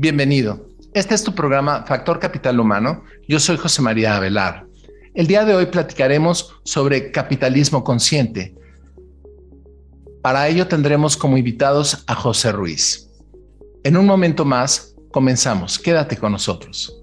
Bienvenido. Este es tu programa Factor Capital Humano. Yo soy José María Avelar. El día de hoy platicaremos sobre capitalismo consciente. Para ello tendremos como invitados a José Ruiz. En un momento más, comenzamos. Quédate con nosotros.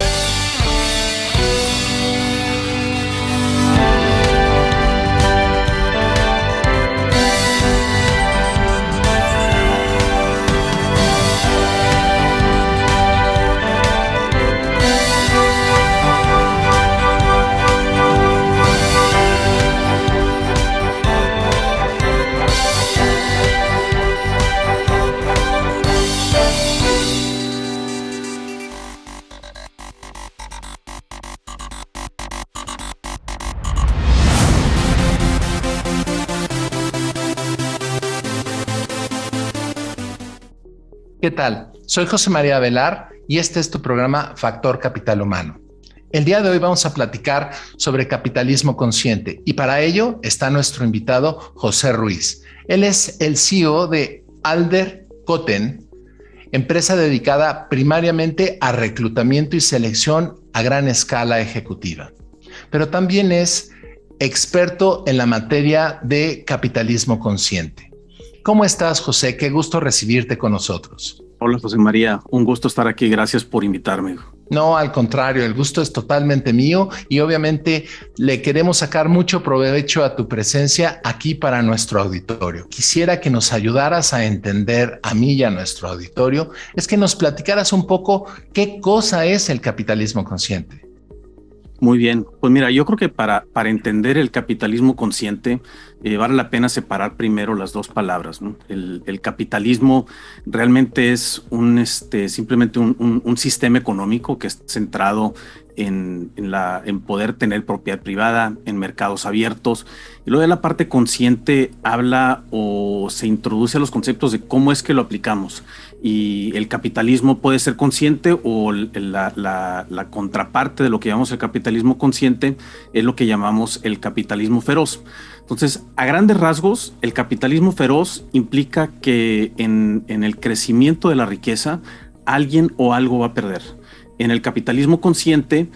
¿Qué tal? Soy José María Avelar y este es tu programa Factor Capital Humano. El día de hoy vamos a platicar sobre capitalismo consciente y para ello está nuestro invitado José Ruiz. Él es el CEO de Alder Cotten, empresa dedicada primariamente a reclutamiento y selección a gran escala ejecutiva, pero también es experto en la materia de capitalismo consciente. ¿Cómo estás, José? Qué gusto recibirte con nosotros. Hola, José María. Un gusto estar aquí. Gracias por invitarme. No, al contrario, el gusto es totalmente mío y obviamente le queremos sacar mucho provecho a tu presencia aquí para nuestro auditorio. Quisiera que nos ayudaras a entender a mí y a nuestro auditorio, es que nos platicaras un poco qué cosa es el capitalismo consciente. Muy bien. Pues mira, yo creo que para entender el capitalismo consciente vale la pena separar primero las dos palabras, ¿no? El capitalismo realmente es simplemente un sistema económico que es centrado en poder tener propiedad privada, en mercados abiertos. Y luego de la parte consciente habla o se introduce a los conceptos de cómo es que lo aplicamos. Y el capitalismo puede ser consciente o la contraparte de lo que llamamos el capitalismo consciente es lo que llamamos el capitalismo feroz. Entonces, a grandes rasgos, el capitalismo feroz implica que en el crecimiento de la riqueza, alguien o algo va a perder. En el capitalismo consciente,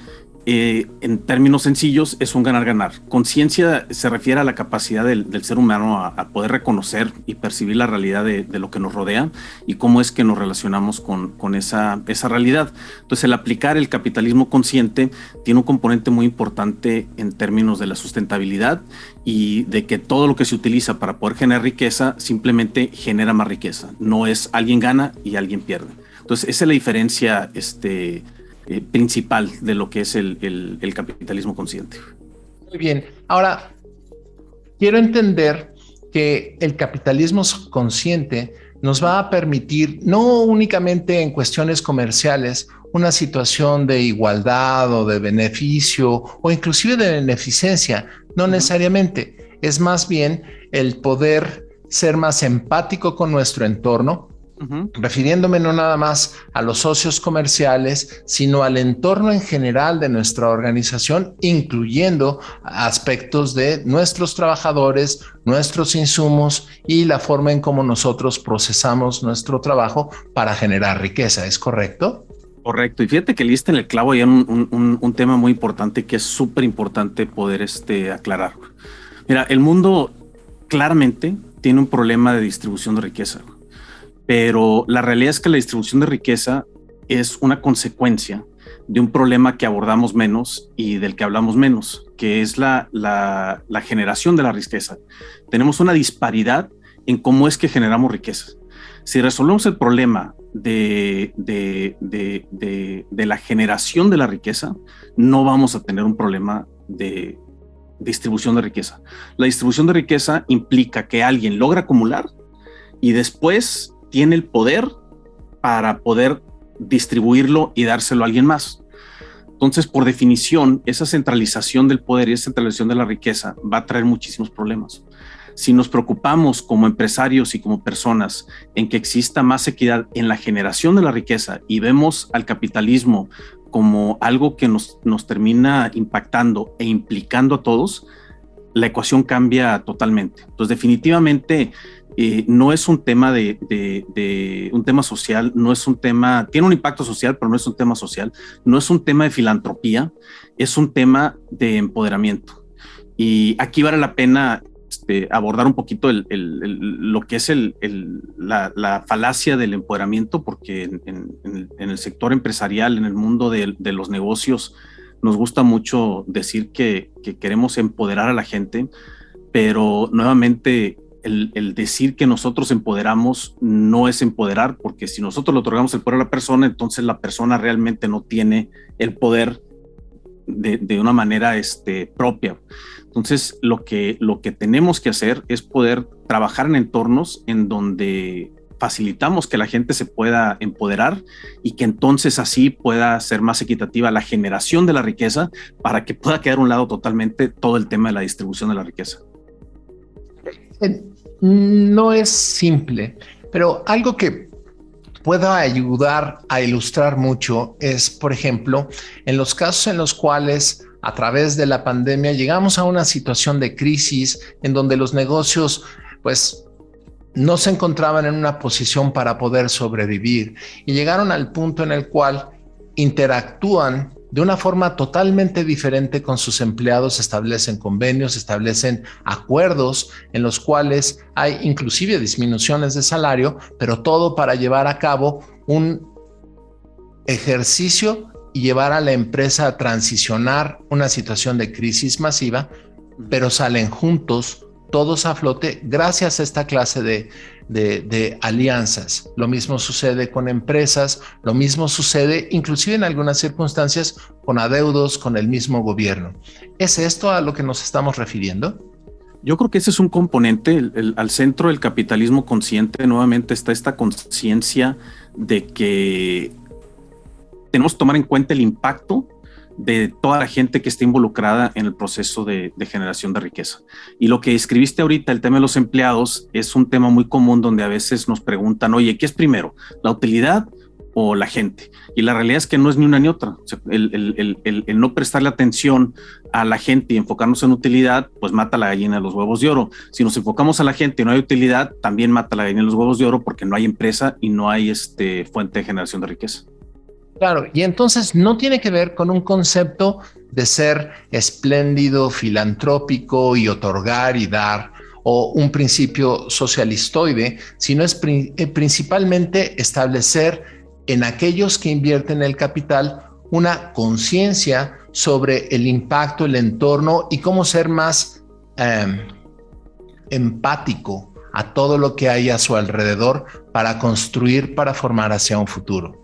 en términos sencillos, es un ganar-ganar. Conciencia se refiere a la capacidad del ser humano a poder reconocer y percibir la realidad de lo que nos rodea y cómo es que nos relacionamos con esa realidad. Entonces, el aplicar el capitalismo consciente tiene un componente muy importante en términos de la sustentabilidad y de que todo lo que se utiliza para poder generar riqueza simplemente genera más riqueza. No es alguien gana y alguien pierde. Entonces, esa es la diferencia principal de lo que es el capitalismo consciente. Muy bien. Ahora, quiero entender que el capitalismo consciente nos va a permitir, no únicamente en cuestiones comerciales, una situación de igualdad o de beneficio o inclusive de beneficencia, no necesariamente. Es más bien el poder ser más empático con nuestro entorno, refiriéndome no nada más a los socios comerciales, sino al entorno en general de nuestra organización, incluyendo aspectos de nuestros trabajadores, nuestros insumos y la forma en cómo nosotros procesamos nuestro trabajo para generar riqueza. ¿Es correcto? Correcto. Y fíjate que le diste en el clavo ya un tema muy importante que es súper importante poder aclarar. Mira, el mundo claramente tiene un problema de distribución de riqueza. Pero la realidad es que la distribución de riqueza es una consecuencia de un problema que abordamos menos y del que hablamos menos, que es la generación de la riqueza. Tenemos una disparidad en cómo es que generamos riqueza. Si resolvemos el problema de la generación de la riqueza, no vamos a tener un problema de distribución de riqueza. La distribución de riqueza implica que alguien logra acumular y después tiene el poder para poder distribuirlo y dárselo a alguien más. Entonces, por definición, esa centralización del poder y esa centralización de la riqueza va a traer muchísimos problemas. Si nos preocupamos como empresarios y como personas en que exista más equidad en la generación de la riqueza y vemos al capitalismo como algo que nos termina impactando e implicando a todos, la ecuación cambia totalmente. Entonces, definitivamente, no es un tema un tema social, no es un tema, tiene un impacto social, pero no es un tema social, no es un tema de filantropía, es un tema de empoderamiento. Y aquí vale la pena abordar un poquito lo que es la falacia del empoderamiento, porque en el sector empresarial, en el mundo de los negocios, nos gusta mucho decir que queremos empoderar a la gente, pero nuevamente el decir que nosotros empoderamos no es empoderar, porque si nosotros le otorgamos el poder a la persona, entonces la persona realmente no tiene el poder de una manera propia. Entonces, lo que tenemos que hacer es poder trabajar en entornos en donde facilitamos que la gente se pueda empoderar y que entonces así pueda ser más equitativa la generación de la riqueza, para que pueda quedar a un lado totalmente todo el tema de la distribución de la riqueza. No es simple, pero algo que pueda ayudar a ilustrar mucho es, por ejemplo, en los casos en los cuales a través de la pandemia llegamos a una situación de crisis en donde los negocios pues no se encontraban en una posición para poder sobrevivir y llegaron al punto en el cual interactúan de una forma totalmente diferente con sus empleados, establecen convenios, establecen acuerdos en los cuales hay inclusive disminuciones de salario, pero todo para llevar a cabo un ejercicio y llevar a la empresa a transicionar una situación de crisis masiva, pero salen juntos, todos a flote, gracias a esta clase de alianzas. Lo mismo sucede con empresas, lo mismo sucede inclusive en algunas circunstancias con adeudos con el mismo gobierno. ¿Es esto a lo que nos estamos refiriendo? Yo creo que ese es un componente. Al centro del capitalismo consciente nuevamente está esta conciencia de que tenemos que tomar en cuenta el impacto de toda la gente que está involucrada en el proceso de generación de riqueza. Y lo que escribiste ahorita, el tema de los empleados, es un tema muy común donde a veces nos preguntan, oye, ¿qué es primero, la utilidad o la gente? Y la realidad es que no es ni una ni otra. O sea, el no prestarle atención a la gente y enfocarnos en utilidad, pues mata la gallina de los huevos de oro. Si nos enfocamos a la gente y no hay utilidad, también mata la gallina de los huevos de oro, porque no hay empresa y no hay fuente de generación de riqueza. Claro, y entonces no tiene que ver con un concepto de ser espléndido, filantrópico y otorgar y dar, o un principio socialistoide, sino es principalmente establecer en aquellos que invierten el capital una conciencia sobre el impacto, el entorno y cómo ser más empático a todo lo que hay a su alrededor para construir, para formar hacia un futuro.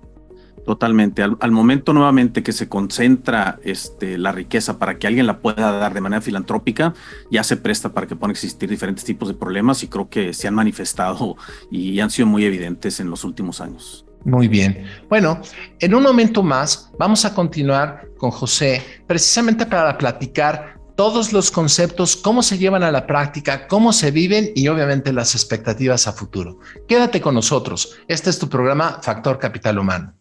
Totalmente. Al momento nuevamente que se concentra la riqueza para que alguien la pueda dar de manera filantrópica, ya se presta para que puedan existir diferentes tipos de problemas, y creo que se han manifestado y han sido muy evidentes en los últimos años. Muy bien. Bueno, en un momento más vamos a continuar con José precisamente para platicar todos los conceptos, cómo se llevan a la práctica, cómo se viven y obviamente las expectativas a futuro. Quédate con nosotros. Este es tu programa Factor Capital Humano.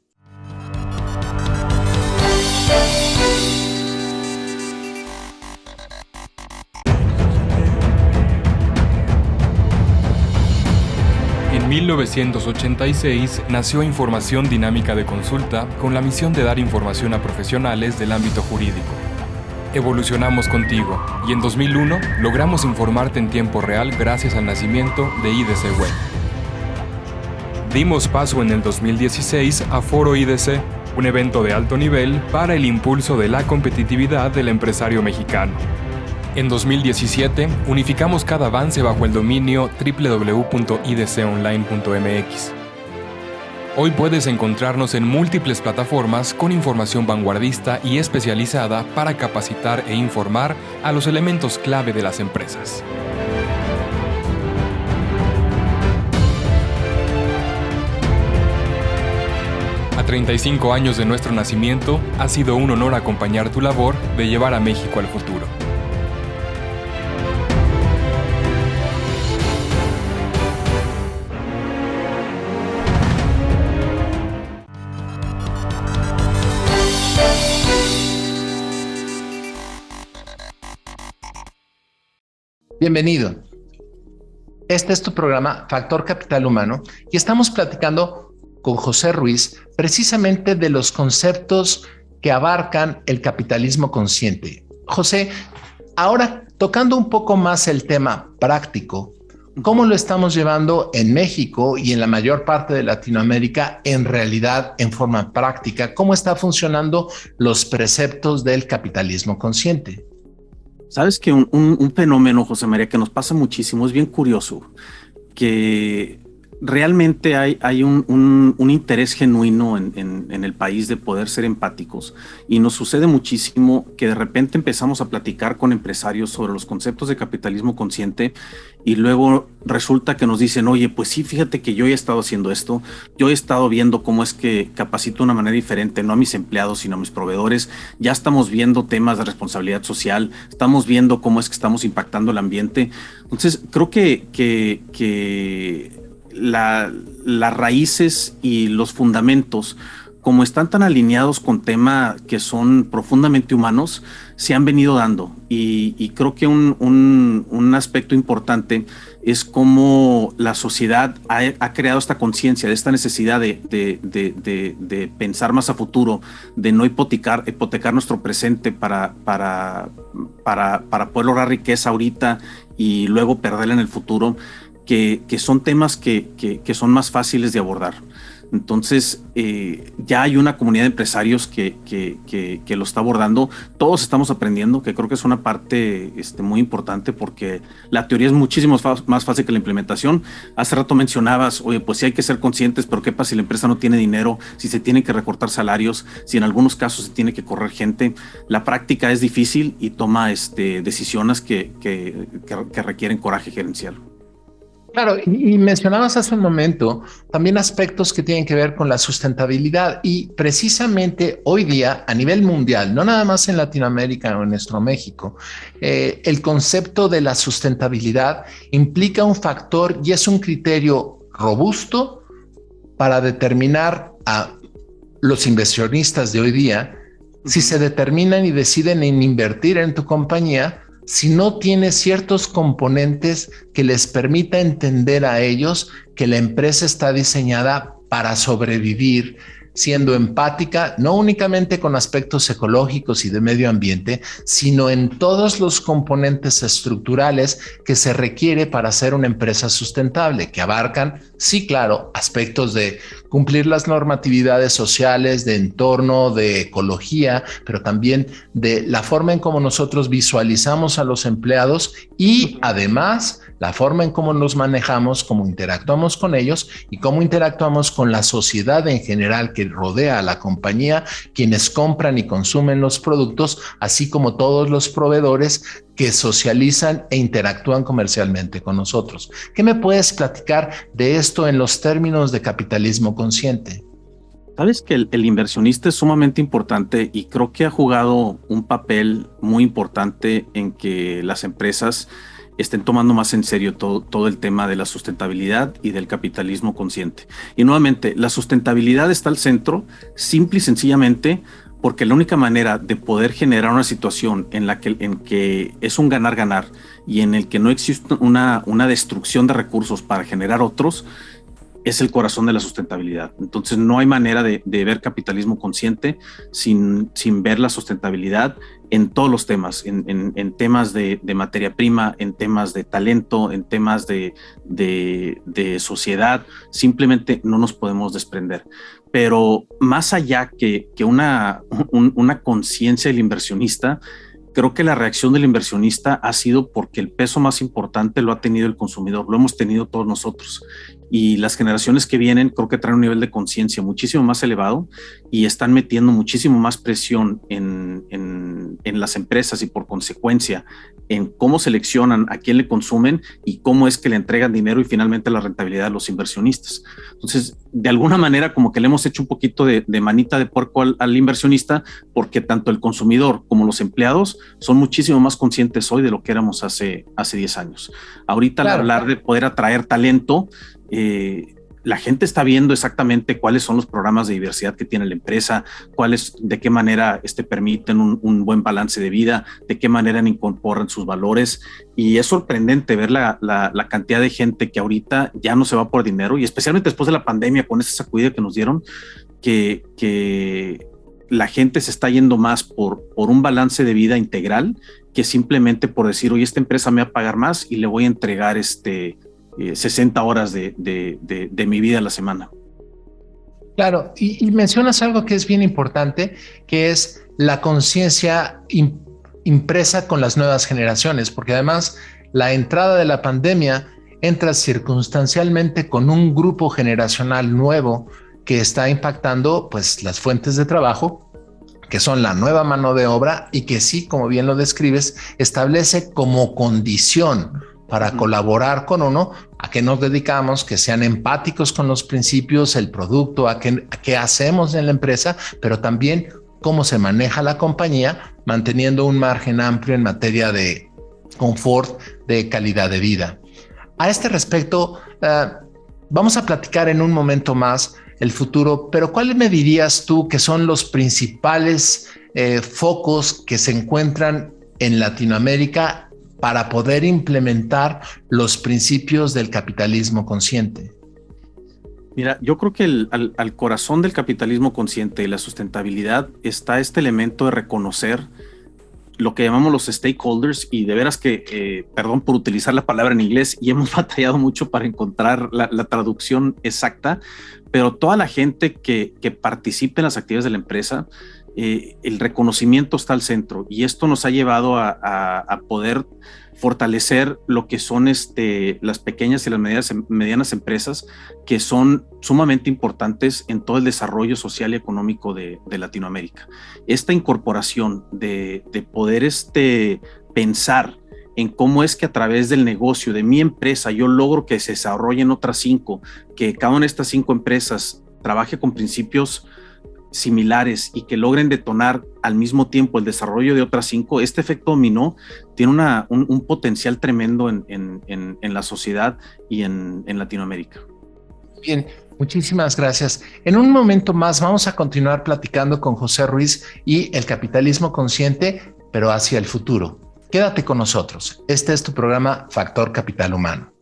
En 1986 nació Información Dinámica de Consulta con la misión de dar información a profesionales del ámbito jurídico. Evolucionamos contigo y en 2001 logramos informarte en tiempo real gracias al nacimiento de IDC Web. Dimos paso en el 2016 a Foro IDC, un evento de alto nivel para el impulso de la competitividad del empresario mexicano. En 2017, unificamos cada avance bajo el dominio www.idconline.mx. Hoy puedes encontrarnos en múltiples plataformas con información vanguardista y especializada para capacitar e informar a los elementos clave de las empresas. A 35 años de nuestro nacimiento, ha sido un honor acompañar tu labor de llevar a México al futuro. Bienvenido. Este es tu programa Factor Capital Humano y estamos platicando con José Ruiz precisamente de los conceptos que abarcan el capitalismo consciente. José, ahora tocando un poco más el tema práctico, ¿cómo lo estamos llevando en México y en la mayor parte de Latinoamérica en realidad en forma práctica? ¿Cómo están funcionando los preceptos del capitalismo consciente? Sabes que un fenómeno, José María, que nos pasa muchísimo, es bien curioso, que realmente hay un interés genuino en el país de poder ser empáticos, y nos sucede muchísimo que de repente empezamos a platicar con empresarios sobre los conceptos de capitalismo consciente y luego resulta que nos dicen, oye, pues sí, fíjate que yo he estado haciendo esto, yo he estado viendo cómo es que capacito de una manera diferente, no a mis empleados, sino a mis proveedores, ya estamos viendo temas de responsabilidad social, estamos viendo cómo es que estamos impactando el ambiente. Entonces, creo que las raíces y los fundamentos, como están tan alineados con temas que son profundamente humanos, se han venido dando. Y creo que un aspecto importante es cómo la sociedad ha creado esta conciencia de esta necesidad de pensar más a futuro, de no hipotecar nuestro presente para poder lograr riqueza ahorita y luego perderla en el futuro, que son temas que son más fáciles de abordar. Entonces, ya hay una comunidad de empresarios que lo está abordando. Todos estamos aprendiendo, que creo que es una parte muy importante, porque la teoría es muchísimo más fácil que la implementación. Hace rato mencionabas, oye, pues sí hay que ser conscientes, pero ¿qué pasa si la empresa no tiene dinero? Si se tienen que recortar salarios, si en algunos casos se tiene que correr gente. La práctica es difícil y toma decisiones que requieren coraje gerencial. Claro, y mencionabas hace un momento también aspectos que tienen que ver con la sustentabilidad, y precisamente hoy día a nivel mundial, no nada más en Latinoamérica o en nuestro México, el concepto de la sustentabilidad implica un factor y es un criterio robusto para determinar a los inversionistas de hoy día si se determinan y deciden en invertir en tu compañía, si no tiene ciertos componentes que les permita entender a ellos que la empresa está diseñada para sobrevivir, siendo empática, no únicamente con aspectos ecológicos y de medio ambiente, sino en todos los componentes estructurales que se requiere para ser una empresa sustentable, que abarcan, sí, claro, aspectos de cumplir las normatividades sociales, de entorno, de ecología, pero también de la forma en cómo nosotros visualizamos a los empleados y además la forma en cómo nos manejamos, cómo interactuamos con ellos y cómo interactuamos con la sociedad en general que rodea a la compañía, quienes compran y consumen los productos, así como todos los proveedores que socializan e interactúan comercialmente con nosotros. ¿Qué me puedes platicar de esto en los términos de capitalismo consciente? Sabes que el inversionista es sumamente importante y creo que ha jugado un papel muy importante en que las empresas estén tomando más en serio todo el tema de la sustentabilidad y del capitalismo consciente. Y nuevamente, la sustentabilidad está al centro, simple y sencillamente, porque la única manera de poder generar una situación en que es un ganar-ganar y en el que no existe una destrucción de recursos para generar otros, es el corazón de la sustentabilidad. Entonces no hay manera de ver capitalismo consciente sin ver la sustentabilidad en todos los temas, en temas de materia prima, en temas de talento, en temas de sociedad. Simplemente no nos podemos desprender. Pero más allá que una conciencia del inversionista, creo que la reacción del inversionista ha sido porque el peso más importante lo ha tenido el consumidor, lo hemos tenido todos nosotros. Y las generaciones que vienen creo que traen un nivel de conciencia muchísimo más elevado y están metiendo muchísimo más presión en las empresas y por consecuencia en cómo seleccionan a quién le consumen y cómo es que le entregan dinero y finalmente la rentabilidad a los inversionistas. Entonces, de alguna manera como que le hemos hecho un poquito de manita de puerco al inversionista, porque tanto el consumidor como los empleados son muchísimo más conscientes hoy de lo que éramos hace 10 años. Ahorita, claro, al hablar de poder atraer talento, la gente está viendo exactamente cuáles son los programas de diversidad que tiene la empresa, de qué manera permiten un buen balance de vida, de qué manera incorporan sus valores. Y es sorprendente ver la cantidad de gente que ahorita ya no se va por dinero, y especialmente después de la pandemia, con esa sacudida que nos dieron, que la gente se está yendo más por un balance de vida integral que simplemente por decir, oye, esta empresa me va a pagar más y le voy a entregar 60 horas de mi vida a la semana. Claro, y mencionas algo que es bien importante, que es la conciencia impresa con las nuevas generaciones, porque además la entrada de la pandemia entra circunstancialmente con un grupo generacional nuevo que está impactando pues las fuentes de trabajo, que son la nueva mano de obra, y que sí, como bien lo describes, establece como condición para colaborar con uno a que nos dedicamos, que sean empáticos con los principios, el producto, a qué hacemos en la empresa, pero también cómo se maneja la compañía, manteniendo un margen amplio en materia de confort, de calidad de vida. A este respecto, vamos a platicar en un momento más el futuro, pero ¿cuáles me dirías tú que son los principales focos que se encuentran en Latinoamérica para poder implementar los principios del capitalismo consciente? Mira, yo creo que al corazón del capitalismo consciente y la sustentabilidad está este elemento de reconocer lo que llamamos los stakeholders, y de veras que, perdón por utilizar la palabra en inglés, y hemos batallado mucho para encontrar la traducción exacta, pero toda la gente que participe en las actividades de la empresa, el reconocimiento está al centro, y esto nos ha llevado a poder fortalecer lo que son las pequeñas y las medianas empresas, que son sumamente importantes en todo el desarrollo social y económico de Latinoamérica. Esta incorporación de poder pensar en cómo es que a través del negocio de mi empresa yo logro que se desarrollen otras 5, que cada una de estas 5 empresas trabaje con principios similares y que logren detonar al mismo tiempo el desarrollo de otras 5, este efecto dominó tiene un potencial tremendo en la sociedad y en Latinoamérica. Bien, muchísimas gracias. En un momento más vamos a continuar platicando con José Ruiz y el capitalismo consciente, pero hacia el futuro. Quédate con nosotros. Este es tu programa Factor Capital Humano.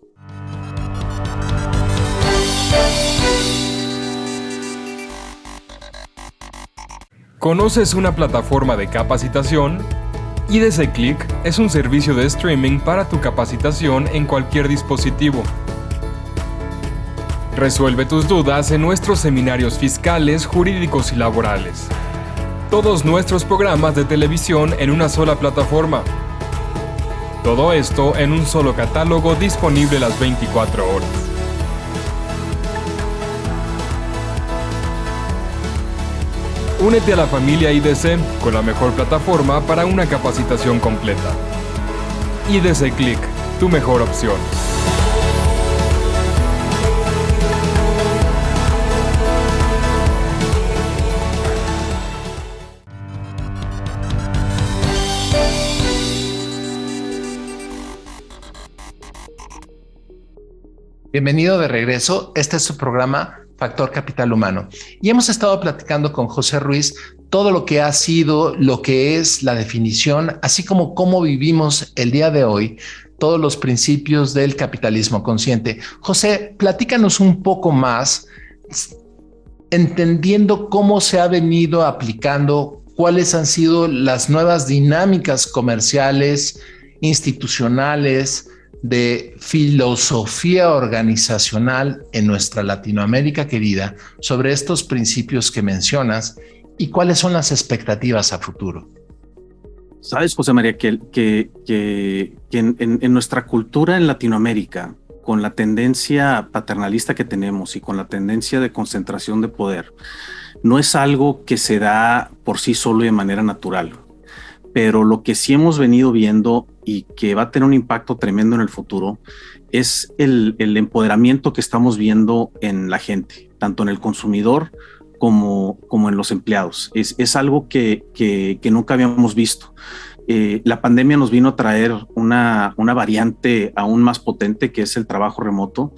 ¿Conoces una plataforma de capacitación? IDC Click es un servicio de streaming para tu capacitación en cualquier dispositivo. Resuelve tus dudas en nuestros seminarios fiscales, jurídicos y laborales. Todos nuestros programas de televisión en una sola plataforma. Todo esto en un solo catálogo disponible las 24 horas. Únete a la familia IDC con la mejor plataforma para una capacitación completa. IDC Click, tu mejor opción. Bienvenido de regreso. Este es su programa Factor Capital Humano. Y hemos estado platicando con José Ruiz todo lo que ha sido, lo que es la definición, así como cómo vivimos el día de hoy, todos los principios del capitalismo consciente. José, platícanos un poco más, entendiendo cómo se ha venido aplicando, cuáles han sido las nuevas dinámicas comerciales, institucionales, de filosofía organizacional en nuestra Latinoamérica querida sobre estos principios que mencionas y cuáles son las expectativas a futuro. Sabes, José María, que en nuestra cultura en Latinoamérica, con la tendencia paternalista que tenemos y con la tendencia de concentración de poder, no es algo que se da por sí solo y de manera natural. Pero lo que sí hemos venido viendo y que va a tener un impacto tremendo en el futuro es el empoderamiento que estamos viendo en la gente, tanto en el consumidor como en los empleados. Es algo que nunca habíamos visto. La pandemia nos vino a traer una variante aún más potente, que es el trabajo remoto,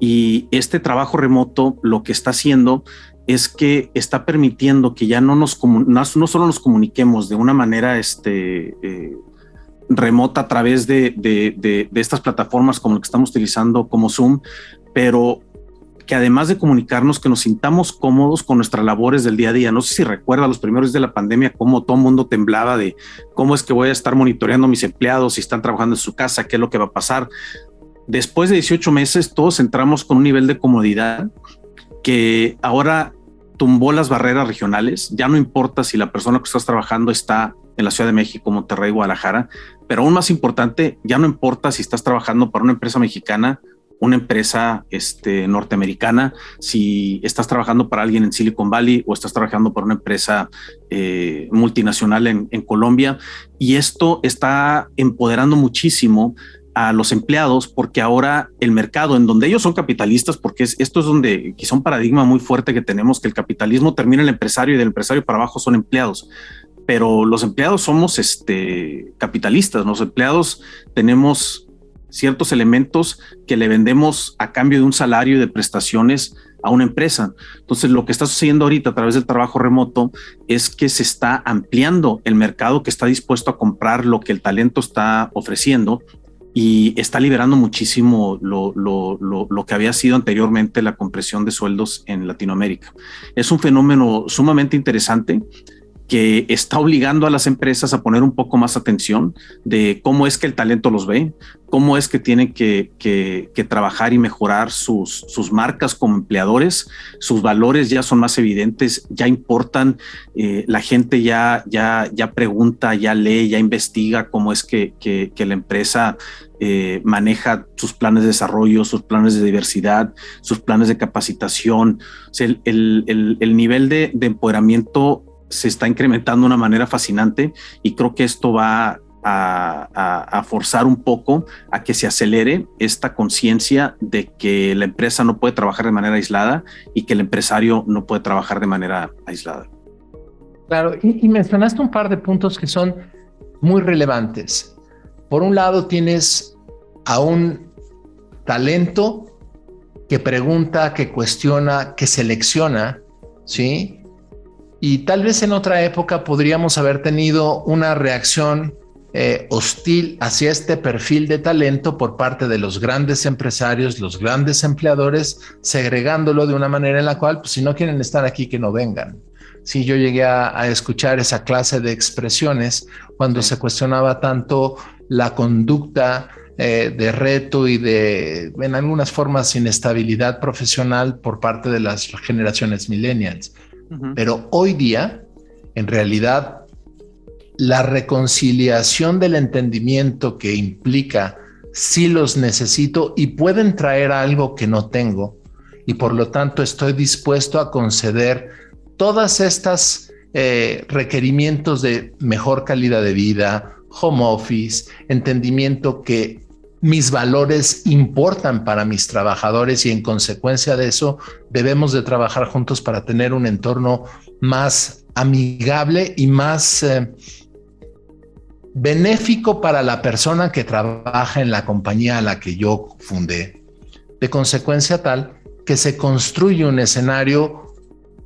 Y este trabajo remoto lo que está haciendo es que está permitiendo que ya no solo nos comuniquemos de una manera remota a través de estas plataformas como lo que estamos utilizando como Zoom, pero que además de comunicarnos, que nos sintamos cómodos con nuestras labores del día a día. No sé si recuerda los primeros días de la pandemia, cómo todo el mundo temblaba de cómo es que voy a estar monitoreando a mis empleados, si están trabajando en su casa, qué es lo que va a pasar. Después de 18 meses, todos entramos con un nivel de comodidad que ahora tumbó las barreras regionales. Ya no importa si la persona que estás trabajando está en la Ciudad de México, Monterrey, Guadalajara, pero aún más importante, ya no importa si estás trabajando para una empresa mexicana, una empresa norteamericana, si estás trabajando para alguien en Silicon Valley o estás trabajando para una empresa multinacional en Colombia. Y esto está empoderando muchísimo a los empleados, porque ahora el mercado, en donde ellos son capitalistas, porque esto es donde quizá un paradigma muy fuerte que tenemos, que el capitalismo termina en el empresario y del empresario para abajo son empleados. Pero los empleados somos capitalistas. Los empleados tenemos ciertos elementos que le vendemos a cambio de un salario y de prestaciones a una empresa. Entonces, lo que está sucediendo ahorita a través del trabajo remoto es que se está ampliando el mercado que está dispuesto a comprar lo que el talento está ofreciendo, y está liberando muchísimo lo que había sido anteriormente la compresión de sueldos en Latinoamérica. Es un fenómeno sumamente interesante que está obligando a las empresas a poner un poco más atención de cómo es que el talento los ve, cómo es que tienen que trabajar y mejorar sus marcas como empleadores. Sus valores ya son más evidentes, ya importan, la gente ya pregunta, ya lee, ya investiga cómo es que la empresa maneja sus planes de desarrollo, sus planes de diversidad, sus planes de capacitación. O sea, el nivel de empoderamiento se está incrementando de una manera fascinante, y creo que esto va a forzar un poco a que se acelere esta conciencia de que la empresa no puede trabajar de manera aislada y que el empresario no puede trabajar de manera aislada. Claro, y mencionaste un par de puntos que son muy relevantes. Por un lado, tienes a un talento que pregunta, que cuestiona, que selecciona, ¿sí? Y tal vez en otra época podríamos haber tenido una reacción hostil hacia este perfil de talento por parte de los grandes empresarios, los grandes empleadores, segregándolo de una manera en la cual, pues, si no quieren estar aquí, que no vengan. Sí, yo llegué a escuchar esa clase de expresiones cuando se cuestionaba tanto la conducta de reto y de, en algunas formas, inestabilidad profesional por parte de las generaciones millennials. Pero hoy día, en realidad, la reconciliación del entendimiento que implica si los necesito y pueden traer algo que no tengo, y por lo tanto estoy dispuesto a conceder todas estas requerimientos de mejor calidad de vida, home office, entendimiento que mis valores importan para mis trabajadores, y en consecuencia de eso debemos de trabajar juntos para tener un entorno más amigable y más benéfico para la persona que trabaja en la compañía a la que yo fundé. De consecuencia tal que se construye un escenario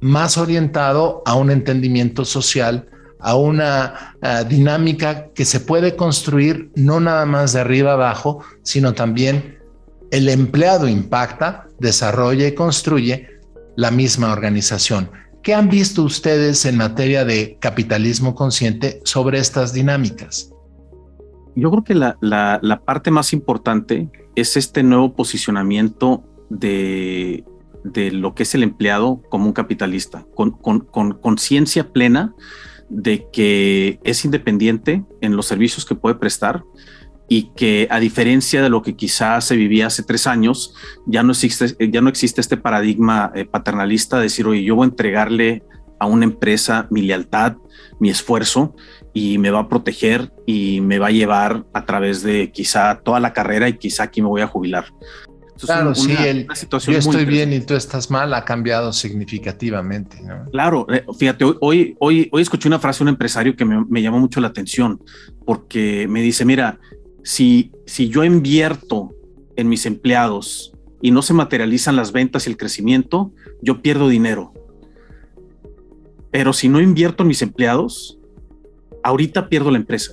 más orientado a un entendimiento social, a una dinámica que se puede construir no nada más de arriba abajo, sino también el empleado impacta, desarrolla y construye la misma organización. ¿Qué han visto ustedes en materia de capitalismo consciente sobre estas dinámicas? Yo creo que la parte más importante es este nuevo posicionamiento de lo que es el empleado como un capitalista, con conciencia plena de que es independiente en los servicios que puede prestar, y que, a diferencia de lo que quizás se vivía hace 3 años, ya no existe este paradigma paternalista de decir, oye, yo voy a entregarle a una empresa mi lealtad, mi esfuerzo, y me va a proteger y me va a llevar a través de quizá toda la carrera, y quizá aquí me voy a jubilar. Claro, sí, yo estoy bien y tú estás mal ha cambiado significativamente, ¿no? Claro, fíjate, hoy escuché una frase de un empresario que me llamó mucho la atención, porque me dice, mira, si yo invierto en mis empleados y no se materializan las ventas y el crecimiento, yo pierdo dinero. Pero si no invierto en mis empleados, ahorita pierdo la empresa.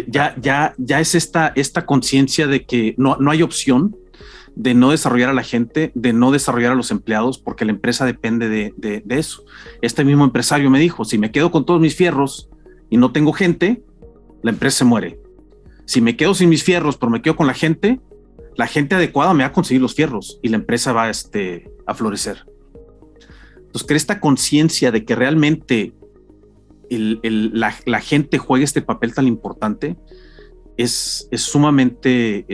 Ya es esta conciencia de que no hay opción de no desarrollar a la gente, de no desarrollar a los empleados, porque la empresa depende de eso. Este mismo empresario me dijo, si me quedo con todos mis fierros y no tengo gente, la empresa se muere. Si me quedo sin mis fierros, pero me quedo con la gente adecuada me va a conseguir los fierros y la empresa va a florecer. Entonces, que esta conciencia de que realmente la gente juega este papel tan importante es sumamente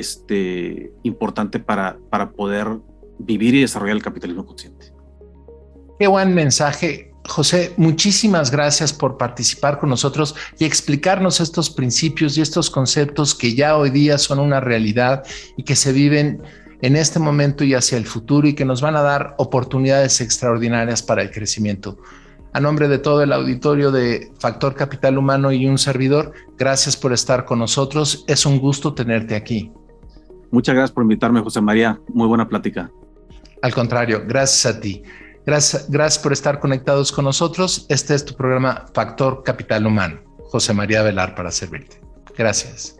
importante para poder vivir y desarrollar el capitalismo consciente. Qué buen mensaje, José. Muchísimas gracias por participar con nosotros y explicarnos estos principios y estos conceptos que ya hoy día son una realidad y que se viven en este momento y hacia el futuro y que nos van a dar oportunidades extraordinarias para el crecimiento. A nombre de todo el auditorio de Factor Capital Humano y un servidor, gracias por estar con nosotros. Es un gusto tenerte aquí. Muchas gracias por invitarme, José María. Muy buena plática. Al contrario, gracias a ti. Gracias por estar conectados con nosotros. Este es tu programa Factor Capital Humano. José María Velar para servirte. Gracias.